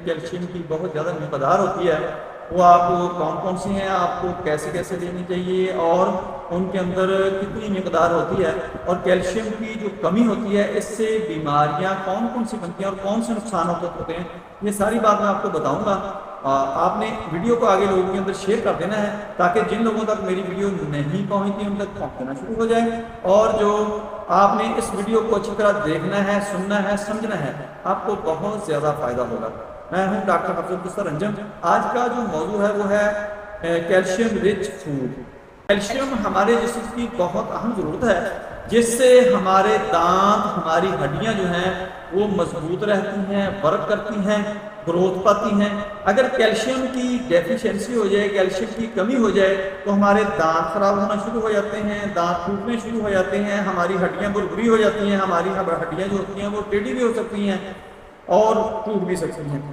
Calcium की बहुत ज़्यादा मिकदार होती है, वो आपको कौन कौन सी हैं, आपको कैसे कैसे लेनी चाहिए और उनके अंदर कितनी मिकदार होती है, और कैल्शियम की जो कमी होती है इससे बीमारियां कौन कौन सी बनती हैं और कौन से नुकसान होते हैं, ये सारी बात मैं आपको बताऊंगा। आपने वीडियो को आगे लोगों के अंदर शेयर कर देना है ताकि जिन लोगों तक मेरी वीडियो नहीं पहुंचती उन तक पहुंचना शुरू हो जाए, और जो आपने इस वीडियो को अच्छी तरह देखना है, सुनना है, समझना है, आपको बहुत ज़्यादा फायदा होगा। मैं हूं डॉक्टर अफजल कुसर रंजन। आज का जो मौजू है वो है कैल्शियम रिच फूड। कैल्शियम हमारे जिस्म की बहुत अहम ज़रूरत है, जिससे हमारे दांत, हमारी हड्डियां जो हैं वो मजबूत रहती हैं, वर्क करती हैं, ग्रोथ पाती हैं। अगर कैल्शियम की डेफिशिएंसी हो जाए, कैल्शियम की कमी हो जाए तो हमारे दांत खराब होना शुरू हो जाते हैं, दांत टूटने शुरू हो जाते हैं, हमारी हड्डियां बुरबुरी हो जाती हैं, हमारी हड्डियां जो होती हैं वो टेढ़ी भी हो सकती हैं और टूट भी सकती हैं।